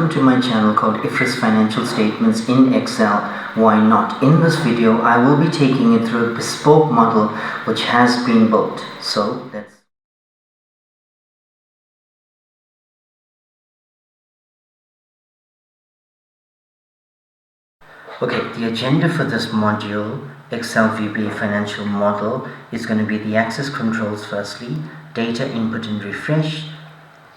welcome to my channel called IFRS Financial Statements in Excel. Why not? In this video, I will be taking you through a bespoke model which has been built. So let's Okay, the agenda for this module, Excel VBA Financial Model, is going to be the access controls firstly, data input and refresh.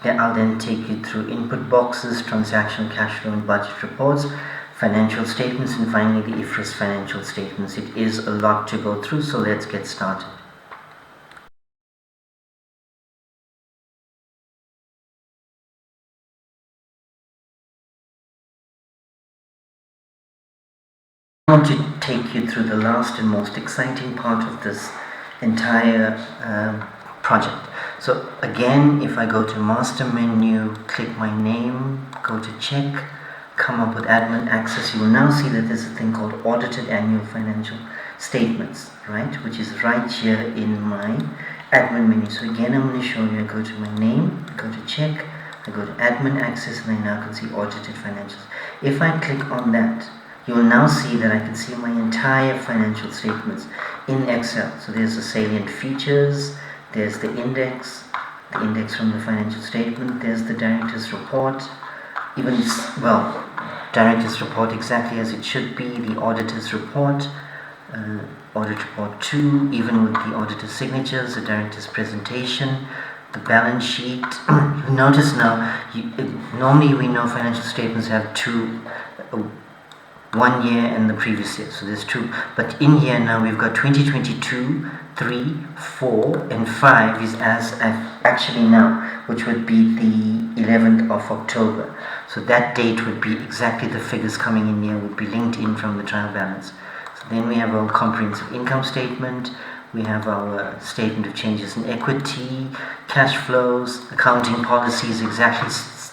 I'll then take you through input boxes, transaction, cash flow and budget reports, financial statements, and finally the IFRS financial statements. It is a lot to go through, so let's get started. I want to take you through the last and most exciting part of this entire project. So again, if I go to master menu, click my name, go to check, come up with admin access, you will now see that there's a thing called audited annual financial statements, right, which is right here in my admin menu. So again, I'm going to show you, I go to my name, I go to check, I go to admin access, and I now can see audited financials. If I click on that, you will now see that I can see my entire financial statements in Excel. So there's the salient features, there's the index from the financial statement, there's the director's report, director's report exactly as it should be, the auditor's report, audit report 2, even with the auditor's signatures, the director's presentation, the balance sheet. You notice now, normally we know financial statements have two, 1 year and the previous year, so there's two, but in here now we've got 2022, 3, 4 and 5 is as actually now, which would be the 11th of October. So that date would be exactly the figures coming in here would be linked in from the trial balance. So then we have our comprehensive income statement, we have our statement of changes in equity, cash flows, accounting policies exactly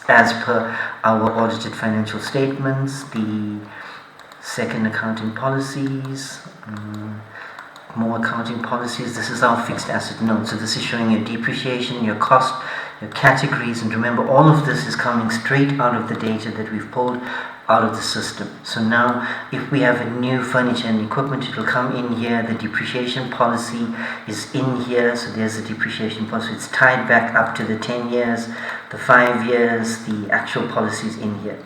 as per our audited financial statements, the second accounting policies, more accounting policies. This is our fixed asset note. So this is showing your depreciation, your cost, your categories, and remember all of this is coming straight out of the data that we've pulled out of the system. So now if we have a new furniture and equipment, it will come in here. The depreciation policy is in here, so there's the depreciation policy. It's tied back up to the 10 years, the 5 years, the actual policies in here.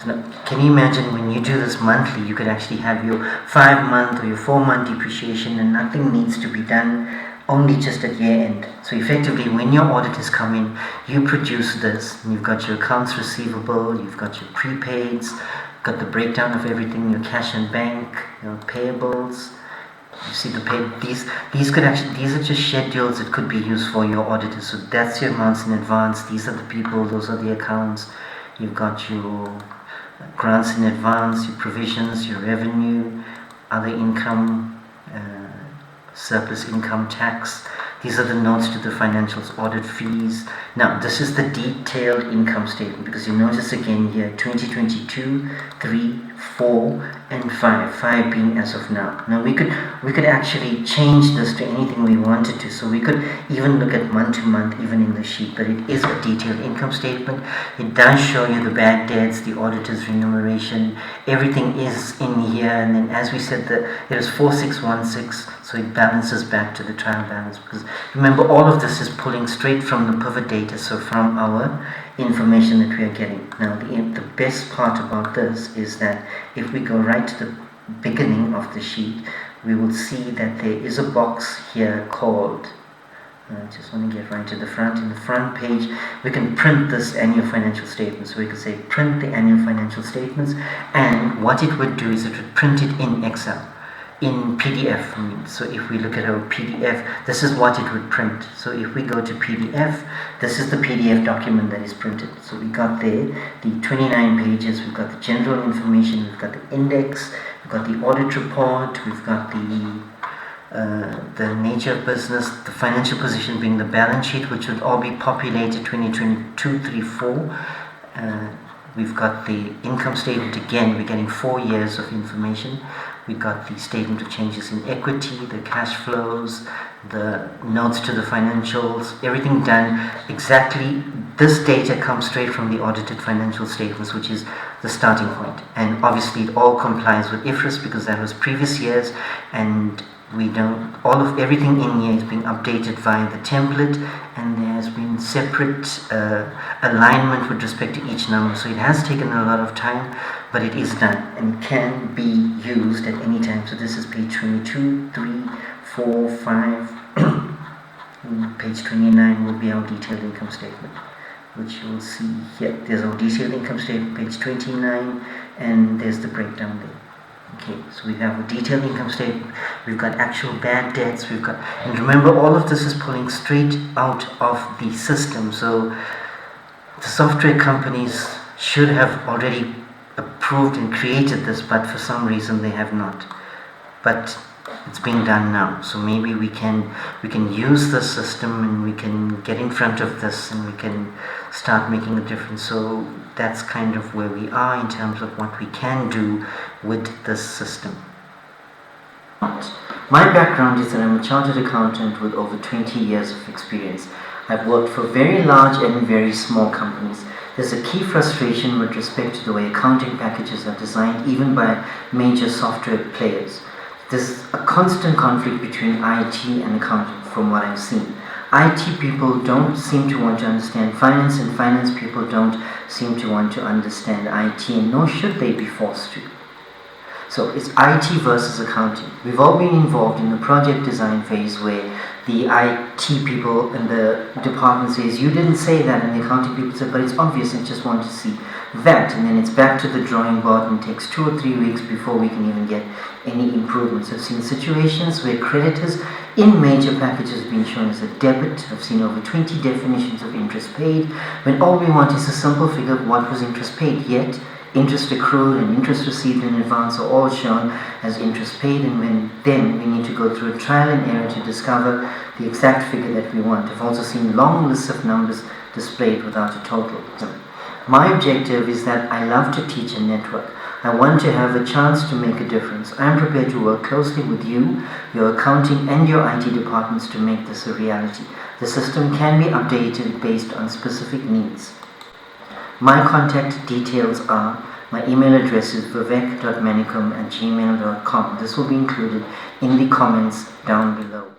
Now, can you imagine when you do this monthly, you could actually have your 5-month or your 4-month depreciation and nothing needs to be done, only just at year end. So effectively, when your auditors come in, you produce this, and you've got your accounts receivable, you've got your prepaids, got the breakdown of everything, your cash and bank, your payables. You see the these are just schedules that could be used for your auditors. So that's your amounts in advance. These are the people, those are the accounts. You've got your grants in advance, your provisions, your revenue, other income, surplus income tax. These are the notes to the financials, audit fees. Now this is the detailed income statement, because you notice again here 2022, 3, 4 and 5 being as of now. Now we could actually change this to anything we wanted to, so we could even look at month to month even in the sheet, but it is a detailed income statement. It does show you the bad debts, the auditor's remuneration, everything is in here, and then as we said that there is 4616, so it balances back to the trial balance, because remember all of this is pulling straight from the pivot data, so from our information that we are getting. Now the best part about this is that if we go right to the beginning of the sheet, we will see that there is a box here called, I just want to get right to the front. In the front page, we can print this annual financial statement. So we could say print the annual financial statements, and what it would do is it would print it in Excel, in PDF. So if we look at our PDF, this is what it would print. So if we go to PDF, this is the PDF document that is printed. So we got there the 29 pages, we've got the general information, we've got the index, we've got the audit report, we've got the nature of business, the financial position being the balance sheet, which would all be populated 2022, 3, 4. We've got the income statement. Again, we're getting 4 years of information. We got the statement of changes in equity, the cash flows, the notes to the financials, everything done exactly this data comes straight from the audited financial statements, which is the starting point. And obviously it all complies with IFRS because that was previous years, and we don't, everything in here is being updated via the template, and there has been separate alignment with respect to each number. So it has taken a lot of time, but it is done and can be used at any time. So this is page 22, 3, 4, 5. Page 29 will be our detailed income statement, which you will see here. There's our detailed income statement, page 29, and there's the breakdown there. Okay, so we have a detailed income statement, we've got actual bad debts, and remember, all of this is pulling straight out of the system. So the software companies should have already approved and created this, but for some reason they have not. But it's being done now, so maybe we can use the system, and we can get in front of this, and we can start making a difference. So that's kind of where we are in terms of what we can do with this system. My background is that I'm a chartered accountant with over 20 years of experience. I've worked for very large and very small companies. There's a key frustration with respect to the way accounting packages are designed, even by major software players. There's a constant conflict between IT and accounting from what I've seen. IT people don't seem to want to understand finance, and finance people don't seem to want to understand IT, and nor should they be forced to. So it's IT versus accounting. We've all been involved in the project design phase where the IT people in the department says, you didn't say that, and the accounting people say, but it's obvious, I just want to see that. And then it's back to the drawing board, and it takes 2 or 3 weeks before we can even get any improvements. I've seen situations where creditors in major packages have been shown as a debit. I've seen over 20 definitions of interest paid, when all we want is a simple figure of what was interest paid, yet interest accrued and interest received in advance are all shown as interest paid, and then we need to go through a trial and error to discover the exact figure that we want. I've also seen long lists of numbers displayed without a total. My objective is that I love to teach and network. I want to have a chance to make a difference. I'm prepared to work closely with you, your accounting and your IT departments to make this a reality. The system can be updated based on specific needs. My contact details are, my email address is vivek.manicum@gmail.com. This will be included in the comments down below.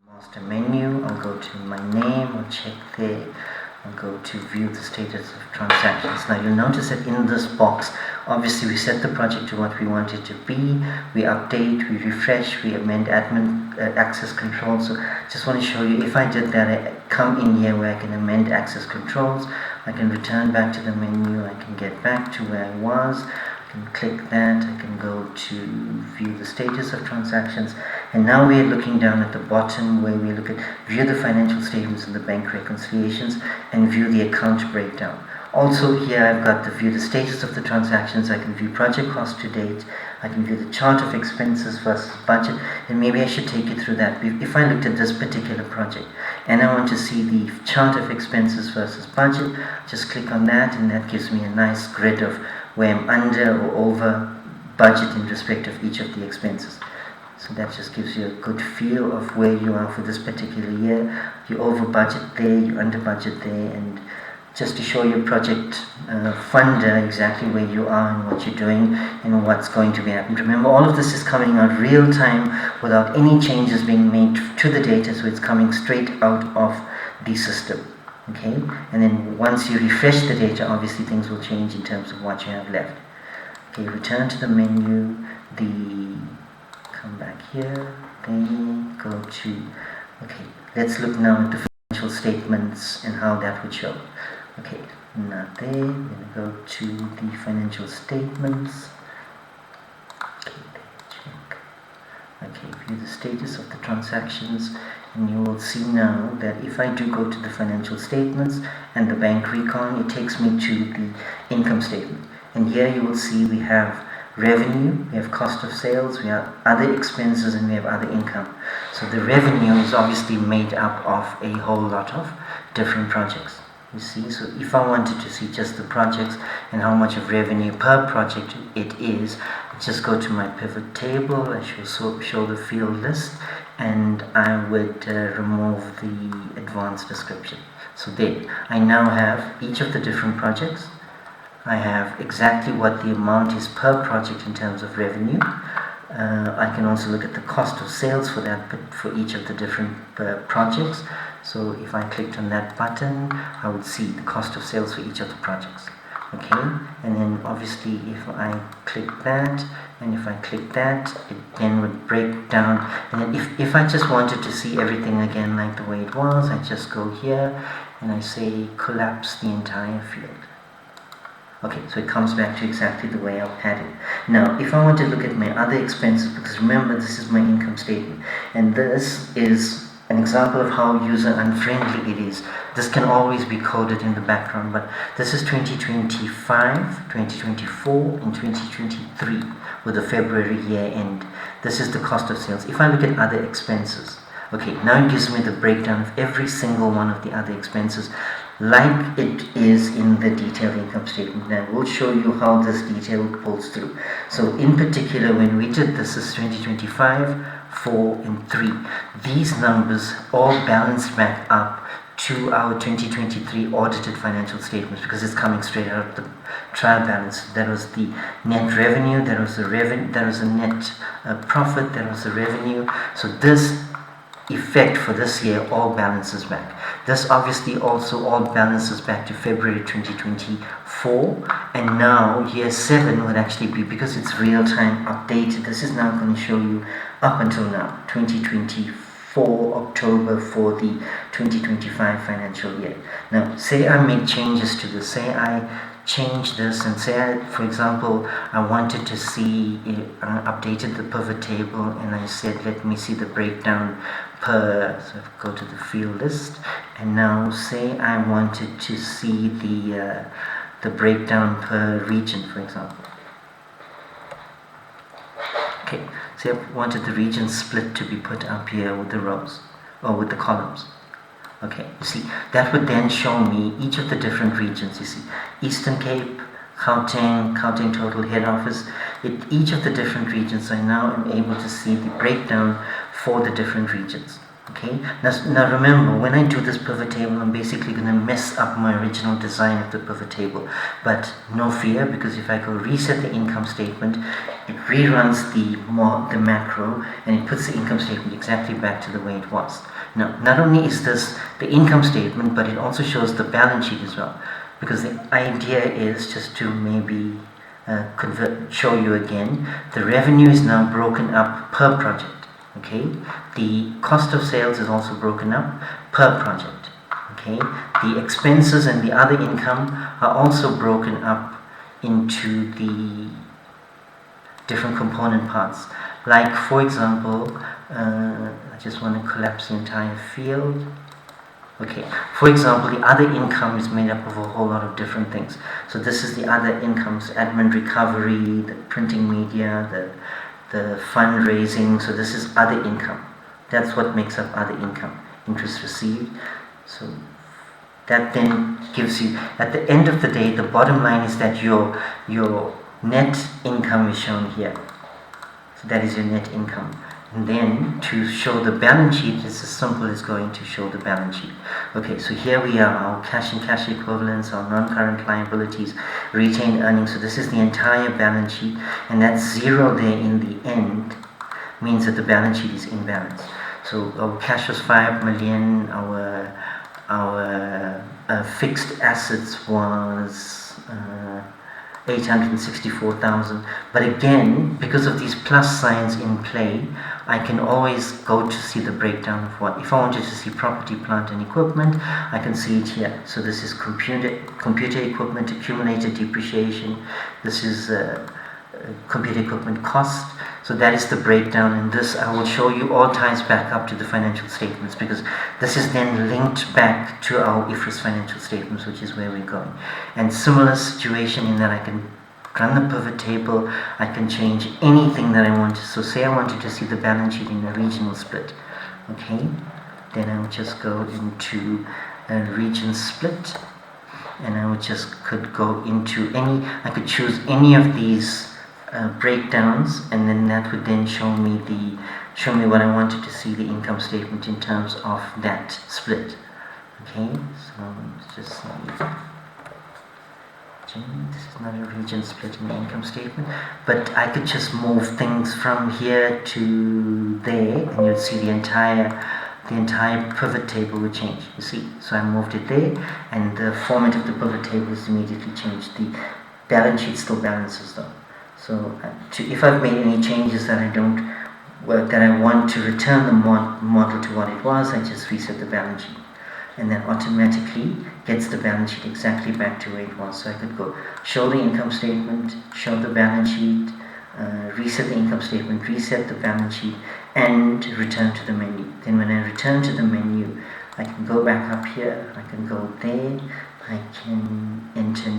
Master menu, I'll go to my name, I'll check there, I'll go to view the status of transactions. Now you'll notice that in this box, obviously we set the project to what we want it to be, we update, we refresh, we amend admin access control. So just want to show you, if I did that, I come in here where I can amend access controls, I can return back to the menu, I can get back to where I was, I can click that, I can go to view the status of transactions, and now we are looking down at the bottom where we look at view the financial statements and the bank reconciliations and view the account breakdown. Also here I've got the view the status of the transactions, I can view project cost to date, I can view the chart of expenses versus budget, and maybe I should take you through that. If I looked at this particular project and I want to see the chart of expenses versus budget, just click on that, and that gives me a nice grid of where I'm under or over budget in respect of each of the expenses. So that just gives you a good feel of where you are for this particular year. You're over budget there, you're under budget there, and just to show your project funder exactly where you are and what you're doing and what's going to be happening. Remember, all of this is coming out real time without any changes being made to the data, so it's coming straight out of the system. Okay, and then once you refresh the data, obviously things will change in terms of what you have left. Okay, return to the menu, come back here, then go to, okay, let's look now at the financial statements and how that would show. Okay, not there, we're going to go to the financial statements. Okay, check. Okay, view the status of the transactions And you will see now that if I do go to the financial statements and the bank recon, it takes me to the income statement. And here you will see we have revenue, we have cost of sales, we have other expenses, and we have other income. So the revenue is obviously made up of a whole lot of different projects. You see, so if I wanted to see just the projects and how much of revenue per project it is, I just go to my pivot table. I show the field list, and I would remove the advanced description. So there, I now have each of the different projects. I have exactly what the amount is per project in terms of revenue. I can also look at the cost of sales for that, but for each of the different projects. So if I clicked on that button, I would see the cost of sales for each of the projects. Okay, and then obviously if I click that and if I click that, it then would break down. And then if I just wanted to see everything again like the way it was, I just go here and I say collapse the entire field. Okay, so it comes back to exactly the way I've had it. Now, if I want to look at my other expenses, because remember this is my income statement, and this is an example of how user unfriendly it is. This can always be coded in the background, but this is 2025, 2024, and 2023 with the February year end. This is the cost of sales. If I look at other expenses, okay, now it gives me the breakdown of every single one of the other expenses, like it is in the detailed income statement. Now we'll show you how this detail pulls through. So in particular, when we did this is 2025, 4 and 3. These numbers all balance back up to our 2023 audited financial statements because it's coming straight out of the trial balance. That was the net revenue, that was the net profit, that was the revenue. So this effect for this year all balances back. This obviously also all balances back to February 2024, and now year 7 would actually be, because it's real time updated, this is now going to show you up until now 2024 October for the 2025 financial year. Now say I make changes to this, say I change this, and say for example I wanted to see updated the pivot table, and I said let me see the breakdown per, so go to the field list, and now say I wanted to see the breakdown per region, for example. Okay, so I wanted the region split to be put up here with the rows or with the columns. Okay, you see, that would then show me each of the different regions. You see, Eastern Cape, Gauteng total head office. Each of the different regions, I now am able to see the breakdown for the different regions. Okay, now remember, when I do this pivot table, I'm basically going to mess up my original design of the pivot table, but no fear, because if I go reset the income statement, it reruns the macro and it puts the income statement exactly back to the way it was. Now, not only is this the income statement, but it also shows the balance sheet as well, because the idea is just to maybe show you again, the revenue is now broken up per project. Okay, the cost of sales is also broken up per project. Okay, the expenses and the other income are also broken up into the different component parts. Like for example, I just want to collapse the entire field. Okay, for example, the other income is made up of a whole lot of different things. So this is the other incomes: admin recovery, the printing media, the fundraising. So this is other income. That's what makes up other income. Interest received. So that then gives you, at the end of the day, the bottom line is that your net income is shown here. So that is your net income. And then to show the balance sheet, it's as simple as going to show the balance sheet. Okay, so here we are, our cash and cash equivalents, our non-current liabilities, retained earnings. So this is the entire balance sheet, and that zero there in the end means that the balance sheet is in balance. So our cash was 5 million, our fixed assets was 864,000. But again, because of these plus signs in play, I can always go to see the breakdown of what. If I wanted to see property, plant and equipment, I can see it here. So this is computer equipment accumulated depreciation. This is computer equipment cost. So that is the breakdown, and this I will show you all ties back up to the financial statements, because this is then linked back to our IFRS financial statements, which is where we're going. And similar situation in that I can run the pivot table, I can change anything that I wanted. So say I wanted to see the balance sheet in a regional split, okay, then I would just go into a region split, and I would just could go into any, I could choose any of these breakdowns, and then that would then show me what I wanted to see, the income statement in terms of that split. Okay, so let's just see. This is not a region split in the income statement, but I could just move things from here to there, and you'd see the entire pivot table would change. You see, so I moved it there, and the format of the pivot table is immediately changed. The balance sheet still balances though. So if I've made any changes that I want to return the model to what it was, I just reset the balance sheet, and then automatically gets the balance sheet exactly back to where it was. So I could go show the income statement, show the balance sheet, reset the income statement, reset the balance sheet, and return to the menu. Then when I return to the menu, I can go back up here, I can go there, I can enter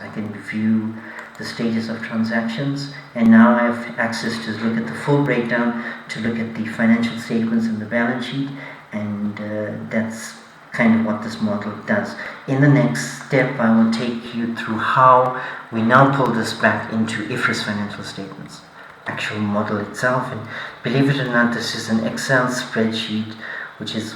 I can view the status of transactions, and now I have access to look at the full breakdown, to look at the financial statements and the balance sheet, and that's kind of what this model does. In the next step, I will take you through how we now pull this back into IFRS financial statements, actual model itself. And believe it or not, this is an Excel spreadsheet, which is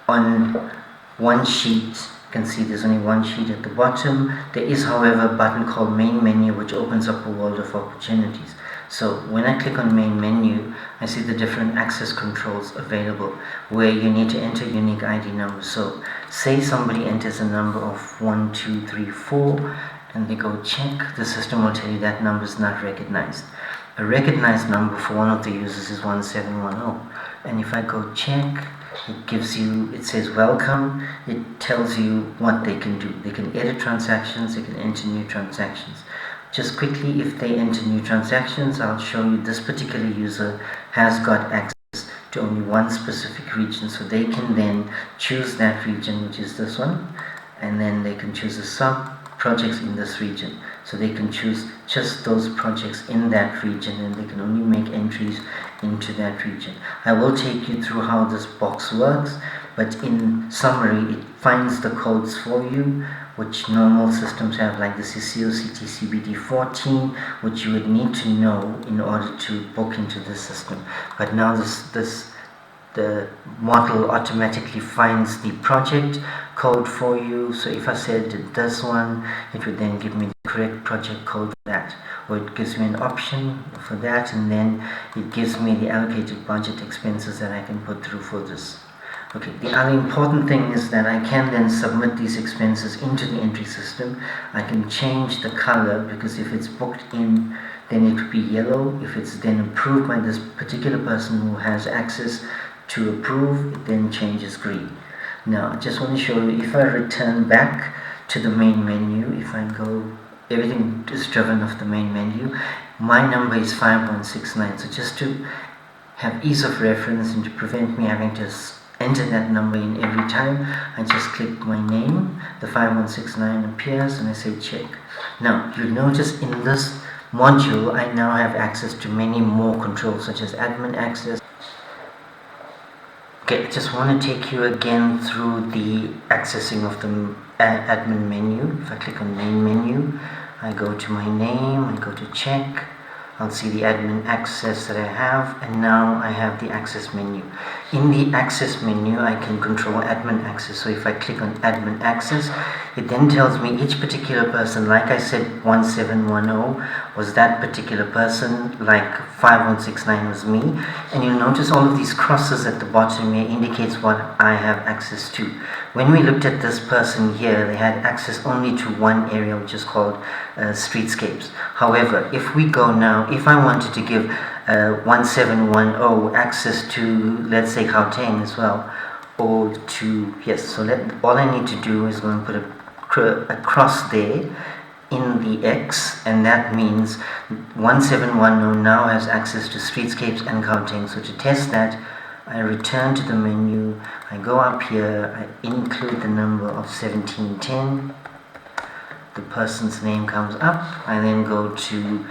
on one sheet. You can see there's only one sheet at the bottom. There is, however, a button called main menu, which opens up a world of opportunities. So when I click on main menu, I see the different access controls available, where you need to enter unique ID numbers. So say somebody enters a number of 1, 2, 3, 4, and they go check, the system will tell you that number is not recognized. A recognized number for one of the users is 1710, and if I go check, it says welcome. It tells you what they can do. They can edit transactions, they can enter new transactions. Just quickly, if they enter new transactions, I'll show you this particular user has got access to only one specific region, so they can then choose that region, which is this one, and then they can choose the sub projects in this region. So they can choose just those projects in that region, and they can only make entries into that region. I will take you through how this box works, but in summary, it finds the codes for you, which normal systems have, like the CCOCT CBD 14, which you would need to know in order to book into the system. But now the model automatically finds the project code for you. So if I said this one, it would then give me the correct project code for that, or it gives me an option for that, and then it gives me the allocated budget expenses that I can put through for this. Okay, the other important thing is that I can then submit these expenses into the entry system. I can change the color, because if it's booked in, then it would be yellow. If it's then approved by this particular person who has access to approve, it then changes green. Now I just want to show you, if I return back to the main menu, if I go, everything is driven off the main menu, my number is 5169. So just to have ease of reference and to prevent me having to enter that number in every time, I just click my name, the 5169 appears, and I say check. Now you'll notice in this module I now have access to many more controls, such as admin access. Okay, I just want to take you again through the accessing of the admin menu. If I click on main menu, I go to my name, I go to check, I'll see the admin access that I have, and now I have the access menu. In the access menu, I can control admin access. So if I click on admin access, it then tells me each particular person. Like I said, 1710 was that particular person, like 5169 was me, and you'll notice all of these crosses at the bottom here indicates what I have access to. When we looked at this person here, they had access only to one area, which is called streetscapes. However, if we go now, if I wanted to give 1710 access to, let's say, Gauteng as well, or to, yes, so all I need to do is go and put a cross there, in the X, and that means 1710 now has access to streetscapes and counting. So to test that, I return to the menu, I go up here, I include the number of 1710, the person's name comes up, I then go to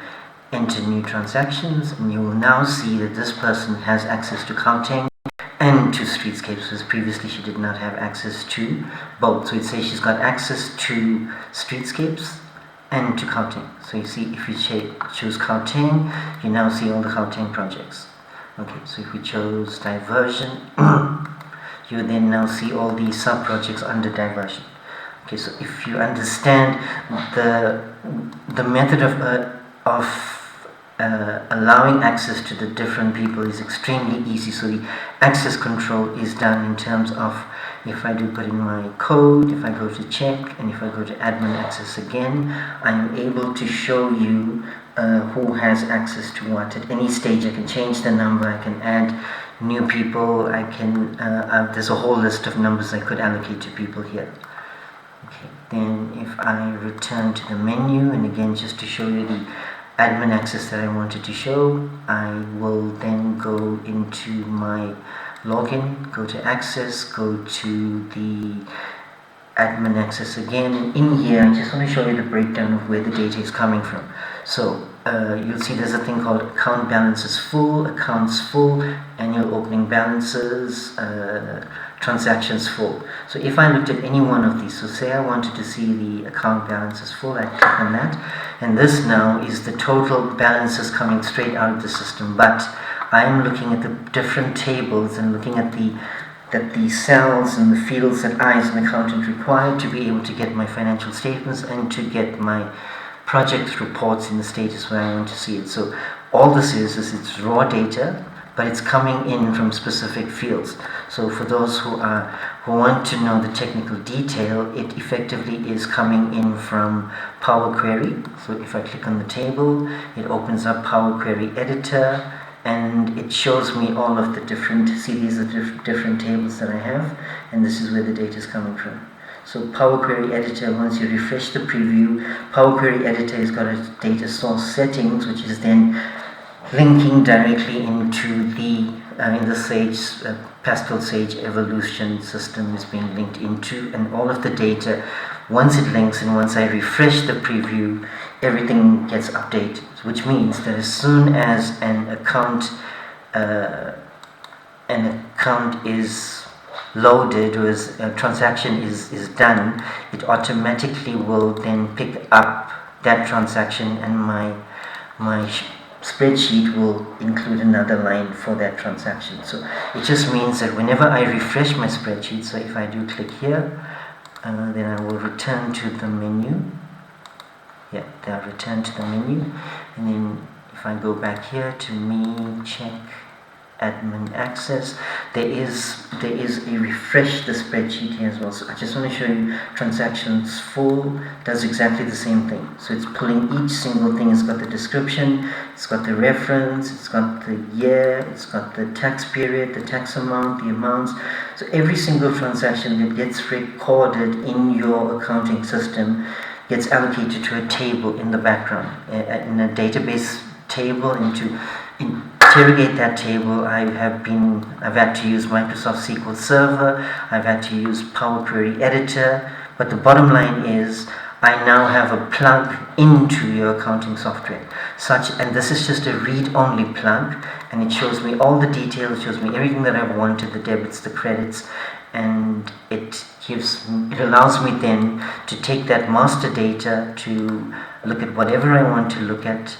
enter new transactions, and you will now see that this person has access to counting and to streetscapes, because previously she did not have access to both. So it says she's got access to streetscapes and to counting. So you see, if you choose counting, you now see all the counting projects. Okay, so if we chose diversion, you then now see all the sub-projects under diversion. Okay, so if you understand the method of allowing access to the different people is extremely easy. So the access control is done in terms of, if I do put in my code, if I go to check, and if I go to admin access again, I'm able to show you who has access to what. At any stage I can change the number, I can add new people, I can there's a whole list of numbers I could allocate to people here. Okay, then if I return to the menu, and again just to show you the admin access that I wanted to show, I will then go into my login, go to access, go to the admin access again, and in here I just want to show you the breakdown of where the data is coming from. So you'll see there's a thing called account balances full, accounts full, annual opening balances, transactions full. So if I looked at any one of these, so say I wanted to see the account balances full, I click on that, and this now is the total balances coming straight out of the system. But I'm looking at the different tables and looking at the cells and the fields that I as an accountant require to be able to get my financial statements and to get my project reports in the status where I want to see it. So all this is it's raw data, but it's coming in from specific fields. So for those who want to know the technical detail, it effectively is coming in from Power Query. So if I click on the table, it opens up Power Query Editor, and it shows me all of the different, see these are different tables that I have, and this is where the data is coming from. So Power Query Editor, once you refresh the preview, Power Query Editor has got a data source settings, which is then linking directly into the in the Sage Pastel Sage evolution system is being linked into, and all of the data, once it links and once I refresh the preview, everything gets updated, which means that as soon as an account is loaded, or as a transaction is done, it automatically will then pick up that transaction, and my spreadsheet will include another line for that transaction. So it just means that whenever I refresh my spreadsheet, so if I do click here, then I will return to the menu. Yeah, then I'll return to the menu, and then if I go back here to me, check, admin access, there is a refresh the spreadsheet here as well. So I just want to show you transactions full does exactly the same thing. So it's pulling each single thing. It's got the description, it's got the reference, it's got the year, it's got the tax period, the tax amount, the amounts. So every single transaction that gets recorded in your accounting system gets allocated to a table in the background, in a database table, and to interrogate that table, I've had to use Microsoft SQL Server, I've had to use Power Query Editor, but the bottom line is I now have a plug into your accounting software, and this is just a read-only plug, and it shows me all the details, shows me everything that I've wanted, the debits, the credits, and it allows me then to take that master data to look at whatever I want to look at.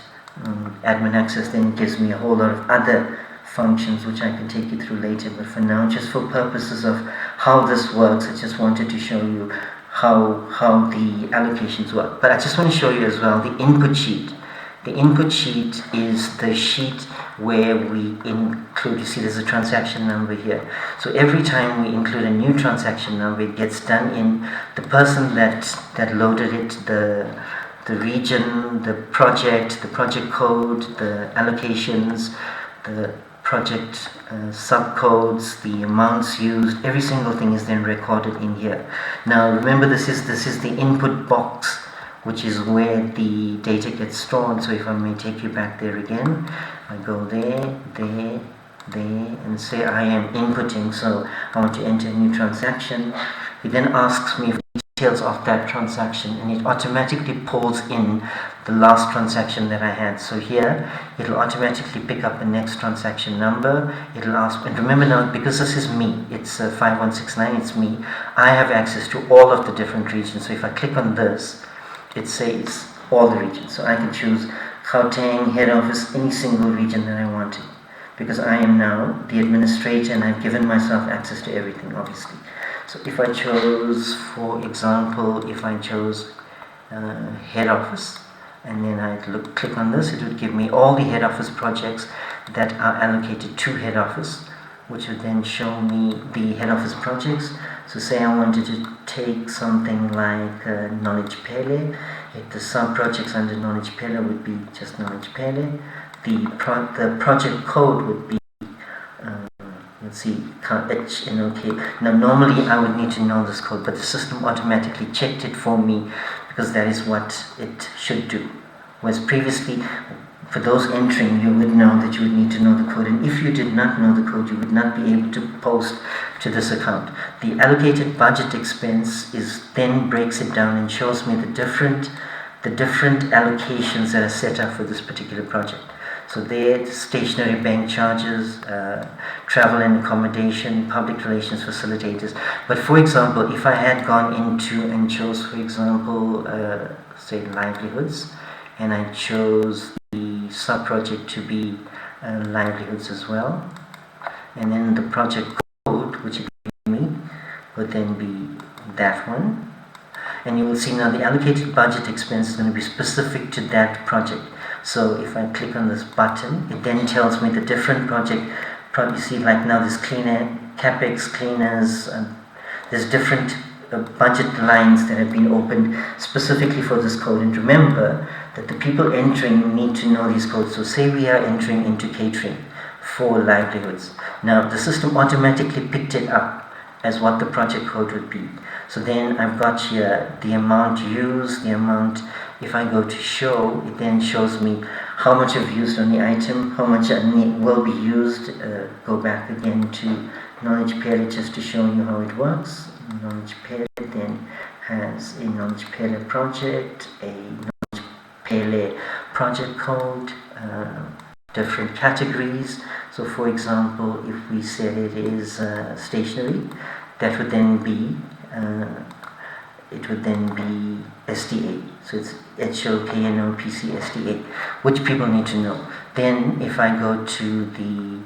Admin access then gives me a whole lot of other functions which I can take you through later, but for now, just for purposes of how this works, I just wanted to show you how the allocations work. But I just want to show you as well the input sheet. The input sheet is the sheet where we include, you see there's a transaction number here. So every time we include a new transaction number, it gets done in the person that loaded it, the region, the project code, the allocations, the project subcodes, the amounts used, every single thing is then recorded in here. Now remember, this is the input box which is where the data gets stored. So if I may take you back there again, I go there, and say I am inputting, so I want to enter a new transaction. It then asks me for details of that transaction, and it automatically pulls in the last transaction that I had. So here it'll automatically pick up the next transaction number. It'll ask, and remember now, because this is me, it's 5169, it's me, I have access to all of the different regions. So if I click on this, it says all the regions, so I can choose Gauteng, head office, any single region that I wanted, because I am now the administrator and I've given myself access to everything, obviously. So if I chose, for example, if I chose head office, and then I click on this, it would give me all the head office projects that are allocated to head office, which would then show me the head office projects. So say I wanted to take something like Knowledge Pele, the sub-projects under Knowledge Pele would be just Knowledge Pele. The project code would be, let's see, HNOK. Now normally I would need to know this code, but the system automatically checked it for me because that is what it should do. Whereas previously, for those entering, you would know that you would need to know the code, and if you did not know the code, you would not be able to post to this account. The allocated budget expense then breaks it down and shows me the different allocations that are set up for this particular project. So there, stationary bank charges, travel and accommodation, public relations facilitators. But for example, if I had gone into and chose, for example, say livelihoods, and I chose the sub-project to be livelihoods as well, and then the project code, which it gave me, would then be that one. And you will see now the allocated budget expense is going to be specific to that project. So if I click on this button, it then tells me the different project. You see, like now this cleaner, capex, cleaners, there's different budget lines that have been opened specifically for this code. And remember that the people entering need to know these codes. So say we are entering into catering for livelihoods. Now the system automatically picked it up as what the project code would be. So then I've got here the amount used, the amount. If I go to show, it then shows me how much I've used on the item, how much will be used. Go back again to Knowledge Pele just to show you how it works. Knowledge Pele then has a Knowledge Pele project, a Knowledge Pele project code, different categories. So for example, if we said it is stationery, that would then be SDA. So it's HOKNO PC SDA, which people need to know. Then if I go to the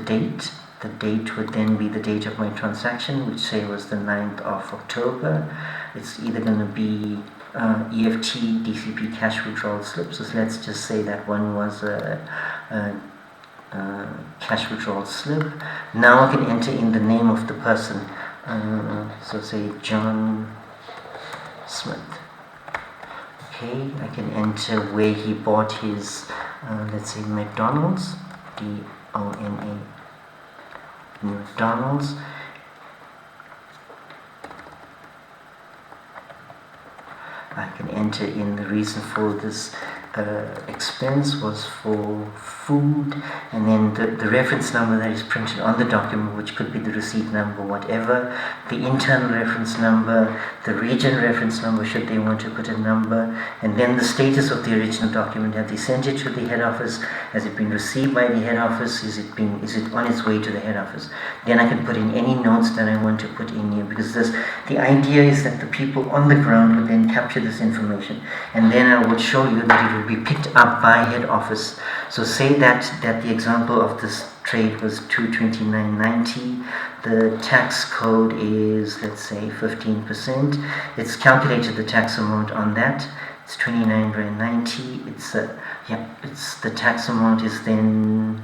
date would then be the date of my transaction, which say was the 9th of October. It's either going to be EFT, DCP cash withdrawal slip. So let's just say that one was a cash withdrawal slip. Now I can enter in the name of the person. So say John Smith. Okay, I can enter where he bought his, let's say McDonald's, DONA, McDonald's. I can enter in the reason for this expense was for food, and then the reference number that is printed on the document, which could be the receipt number, whatever, the internal reference number, the region reference number should they want to put a number, and then the status of the original document. Have they sent it to the head office? Has it been received by the head office? Is it on its way to the head office? Then I can put in any notes that I want to put in here, because the idea is that the people on the ground would then capture this information, and then I would show you that it will be picked up by head office. So say that the example of this trade was 229.90. The tax code is, let's say, 15%. It's calculated the tax amount on that. It's 29.90. It's the tax amount is then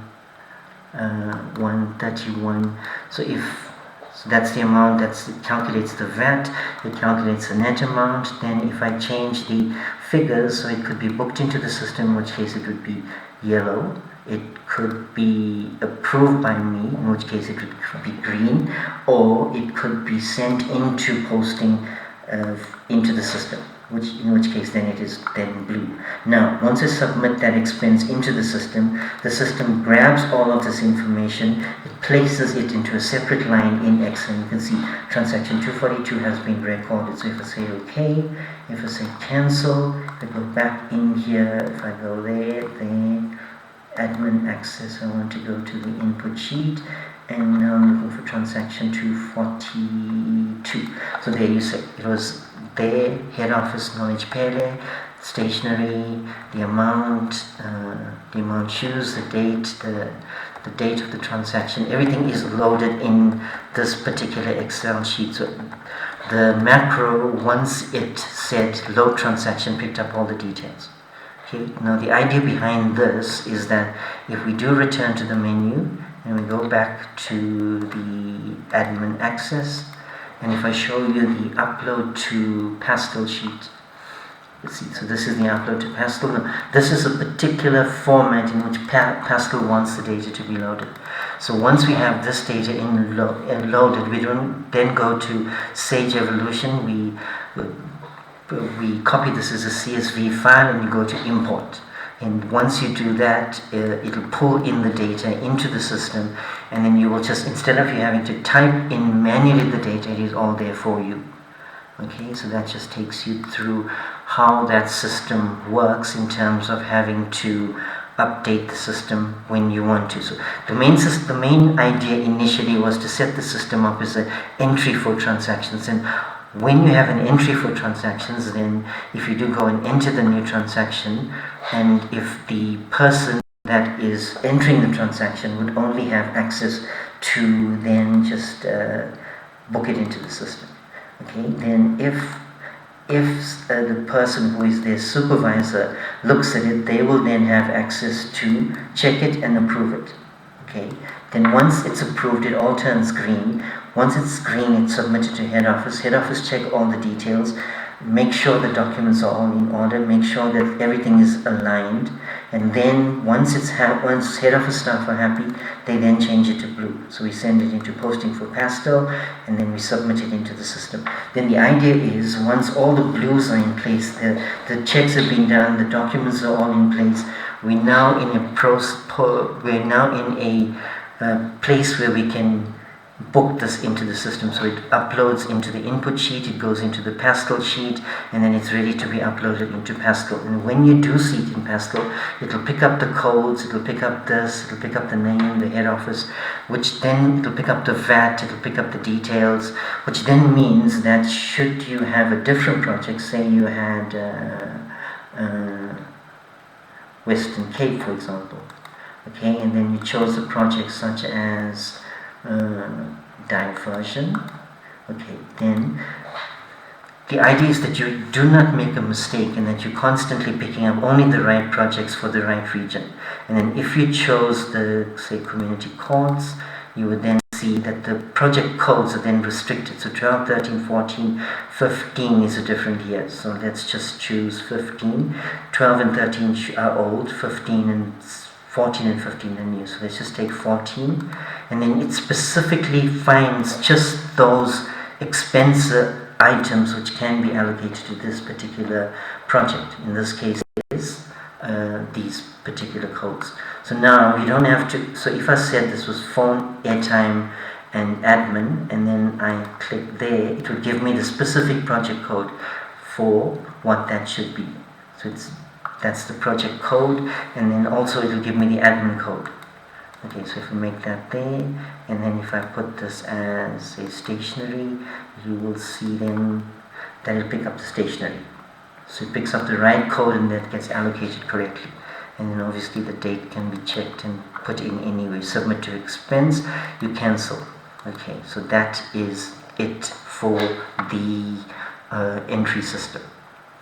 131. So that's the amount. It calculates the VAT. It calculates the net amount. Then if I change the figures, so it could be booked into the system, in which case it would be yellow. It could be approved by me, in which case it would be green, or it could be sent into posting into the system, in which case then it is then blue. Now, once I submit that expense into the system grabs all of this information, it places it into a separate line in Excel. You can see transaction 242 has been recorded. So if I say OK, if I say cancel, if I go back in here, if I go there, admin access, I want to go to the input sheet, and now I'm looking for transaction 242. So there you see, it was there, head office knowledge pele, stationery, the amount used, the date of the transaction, everything is loaded in this particular Excel sheet. So the macro, once it said load transaction, picked up all the details. Okay, now the idea behind this is that if we do return to the menu and we go back to the admin access, and if I show you the upload to Pastel sheet, let's see, so this is the upload to Pastel. Now, this is a particular format in which Pastel wants the data to be loaded. So once we have this data loaded, we don't then go to Sage Evolution. We copy this as a CSV file and you go to import. And once you do that, it'll pull in the data into the system, and then you will just, instead of you having to type in manually the data, it is all there for you. Okay, so that just takes you through how that system works in terms of having to update the system when you want to. So the main idea initially was to set the system up as an entry for transactions, and when you have an entry for transactions, then if you do go and enter the new transaction, and if the person that is entering the transaction would only have access to then just book it into the system. Okay, then if the person who is their supervisor looks at it, they will then have access to check it and approve it. Okay, then once it's approved, it all turns green. Once it's green, it's submitted to head office. Head office check all the details, make sure the documents are all in order, make sure that everything is aligned, and then once head office staff are happy, they then change it to blue. So we send it into posting for Pastel, and then we submit it into the system. Then the idea is, once all the blues are in place, the checks have been done, the documents are all in place, we're now in a place where we can book this into the system. So it uploads into the input sheet, it goes into the Pastel sheet, and then it's ready to be uploaded into Pastel. And when you do see it in Pastel, it'll pick up the codes, it'll pick up this, it'll pick up the name, the head office, which then it'll pick up the VAT, it'll pick up the details, which then means that should you have a different project, say you had Western Cape, for example, okay, and then you chose a project such as diversion, okay, then the idea is that you do not make a mistake and that you're constantly picking up only the right projects for the right region. And then if you chose the, say, community courts, you would then see that the project codes are then restricted. So 12, 13, 14, 15 is a different year. So let's just choose 15. 12 and 13 are old, 15 and 14 and 15 are new. So let's just take 14, and then it specifically finds just those expense items which can be allocated to this particular project. In this case, it is these particular codes. So now you don't have to, so if I said this was phone, airtime, and admin, and then I click there, it would give me the specific project code for what that should be. So that's the project code, and then also it will give me the admin code. Okay, so if I make that there, and then if I put this as a stationery, you will see then that it'll pick up the stationery. So it picks up the right code and that gets allocated correctly. And then obviously the date can be checked and put in anyway. Submit to expense, you cancel. Okay, so that is it for the entry system.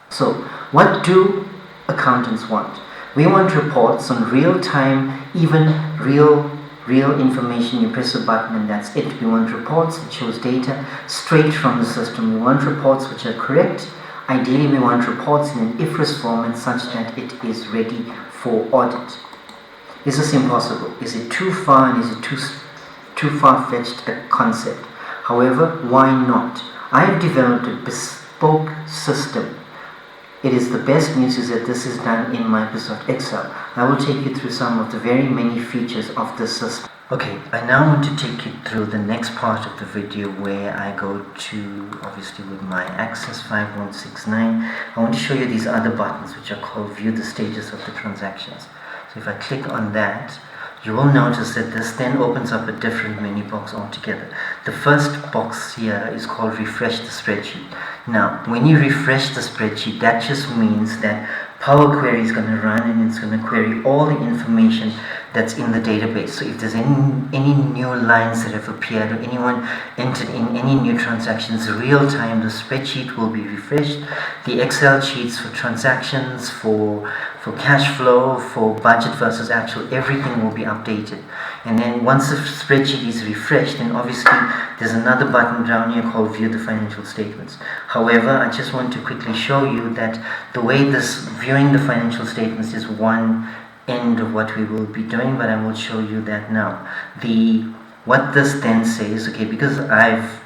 So what do accountants want? We want reports on real-time, even real information. You press a button and that's it. We want reports that shows data straight from the system. We want reports which are correct. Ideally, we want reports in an IFRS format such that it is ready for audit. Is this impossible? Is it too far, and is it too far-fetched a concept? However, why not? I have developed a bespoke system it is the best news is that this is done in Microsoft Excel. I will take you through some of the very many features of this system. Okay, I now want to take you through the next part of the video where I go to, obviously with my Access 5169, I want to show you these other buttons which are called View the Status of the Transactions. So if I click on that, you will notice that this then opens up a different menu box altogether. The first box here is called Refresh the Spreadsheet. Now, when you refresh the spreadsheet, that just means that Power Query is going to run and it's going to query all the information that's in the database. So if there's any new lines that have appeared or anyone entered in any new transactions, real time the spreadsheet will be refreshed. The Excel sheets for transactions, for cash flow, for budget versus actual, everything will be updated. And then once the spreadsheet is refreshed, then obviously there's another button down here called View the Financial Statements. However, I just want to quickly show you that the way this viewing the financial statements is one end of what we will be doing, but I will show you that now. What this then says, okay, because I've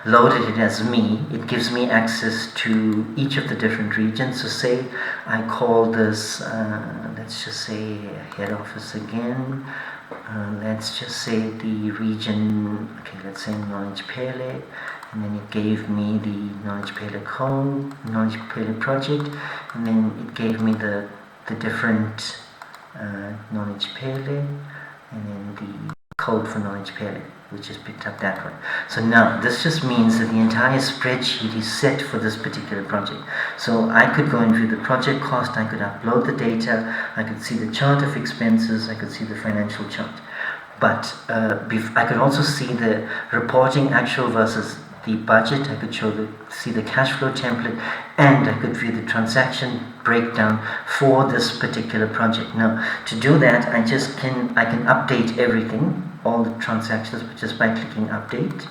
loaded it as me, it gives me access to each of the different regions. So say I call this, let's just say head office again. Let's just say the region, okay, let's say Knowledge Pele, and then it gave me the Knowledge Pele code, Knowledge Pele project, and then it gave me the different Knowledge Pele, and then the code for Knowledge Pele, which is picked up that one. So now this just means that the entire spreadsheet is set for this particular project. So I could go and view the project cost, I could upload the data, I could see the chart of expenses, I could see the financial chart. But I could also see the reporting actual versus the budget. I could see the cash flow template, and I could view the transaction breakdown for this particular project. Now, to do that, I can update everything, all the transactions, just by clicking update.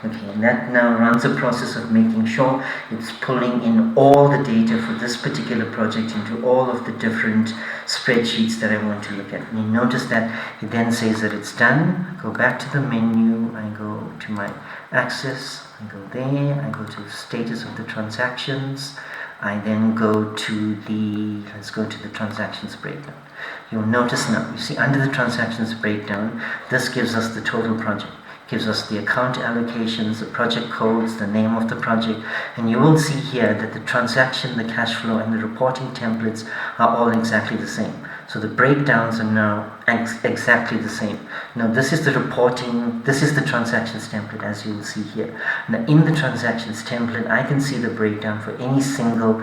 Okay, and that now runs a process of making sure it's pulling in all the data for this particular project into all of the different spreadsheets that I want to look at. And you notice that it then says that it's done. I go back to the menu, I go to my Access, I go there, I go to the status of the transactions, I then go to let's go to the transactions breakdown. You'll notice now, you see under the transactions breakdown, this gives us the total project. Gives us the account allocations, the project codes, the name of the project, and you will see here that the transaction, the cash flow, and the reporting templates are all exactly the same. So the breakdowns are now exactly the same. Now this is the reporting, this is the transactions template, as you will see here. Now in the transactions template, I can see the breakdown for any single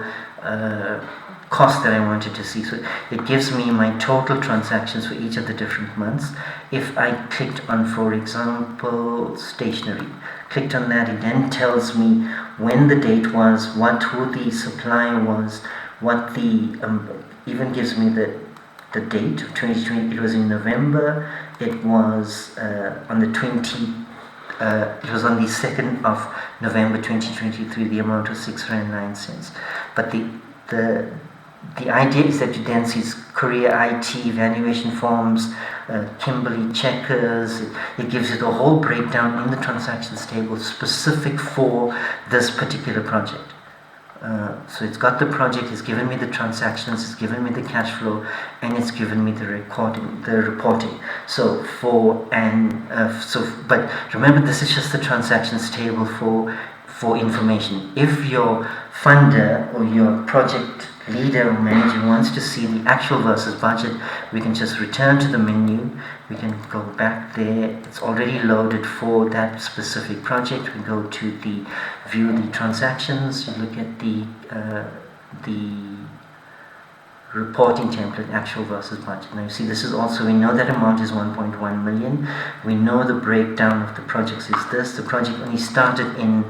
cost that I wanted to see. So it gives me my total transactions for each of the different months. If I clicked on, for example, stationery, clicked on that, it then tells me when the date was, who the supplier was, what even gives me the date of 2020. It was in November. It was on the 2nd of November 2023. The amount was R6.09. But the idea is that you then see Korea IT, valuation forms, Kimberly checkers. It gives you the whole breakdown in the transactions table specific for this particular project. So it's got the project, it's given me the transactions, it's given me the cash flow, and it's given me the reporting. So but remember, this is just the transactions table for information. If your funder or your project leader or manager wants to see the actual versus budget, we can just return to the menu, we can go back there, it's already loaded for that specific project. We go to the view the transactions, you look at the reporting template, actual versus budget. Now you see this is also, we know that amount is 1.1 million, we know the breakdown of the projects is this. The project only started in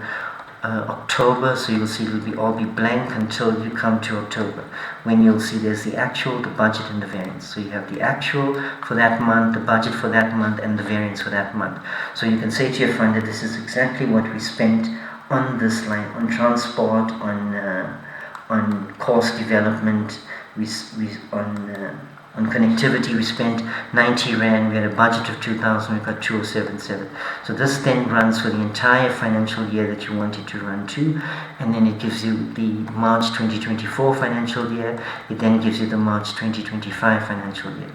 October, so you'll see it will all be blank until you come to October, when you'll see there's the actual, the budget, and the variance. So you have the actual for that month, the budget for that month, and the variance for that month. So you can say to your funder, this is exactly what we spent on this line, on transport, on course development, On connectivity, we spent 90 Rand, we had a budget of 2,000, we got 2,077. So this then runs for the entire financial year that you want it to run to, and then it gives you the March 2024 financial year, it then gives you the March 2025 financial year.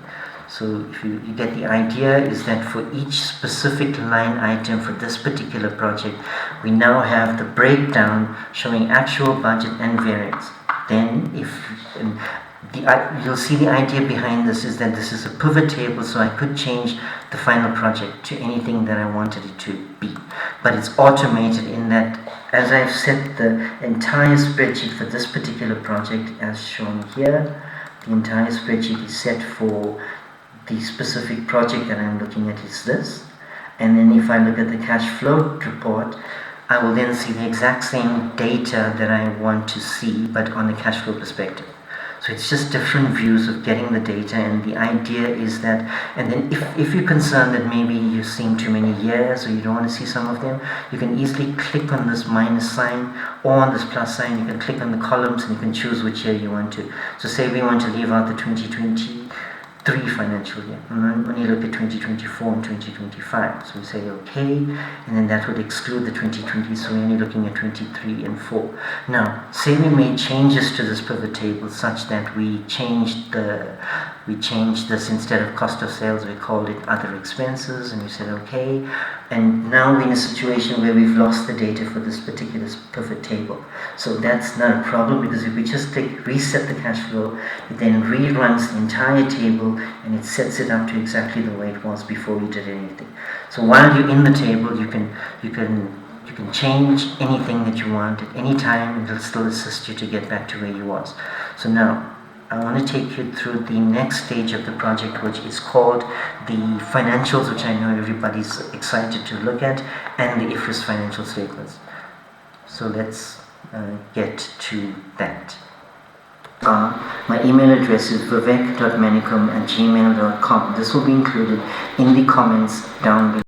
So if you get the idea is that for each specific line item for this particular project, we now have the breakdown showing actual budget and variance. Then you'll see the idea behind this is that this is a pivot table, so I could change the final project to anything that I wanted it to be. But it's automated in that as I've set the entire spreadsheet for this particular project as shown here, the entire spreadsheet is set for the specific project that I'm looking at is this. And then if I look at the cash flow report, I will then see the exact same data that I want to see, but on a cash flow perspective. So it's just different views of getting the data, and the idea is that, and then if you're concerned that maybe you've seen too many years or you don't want to see some of them, you can easily click on this minus sign or on this plus sign. You can click on the columns and you can choose which year you want to. So say we want to leave out the 2023 financial year, and then when you look at 2024 and 2025, so we say okay, and then that would exclude the 2020, so we're only looking at 23 and 4. Now say we made changes to this pivot table such that we changed this, instead of cost of sales we called it other expenses, and we said okay, and now we're in a situation where we've lost the data for this particular pivot table. So that's not a problem, because if we just click reset the cash flow, it then reruns the entire table and it sets it up to exactly the way it was before you did anything. So while you're in the table, you can change anything that you want at any time, and it'll still assist you to get back to where you was. So now I want to take you through the next stage of the project, which is called the financials, which I know everybody's excited to look at, and the IFRS financial statements. So let's get to that. My email address is vivek.manicum@gmail.com. This will be included in the comments down below.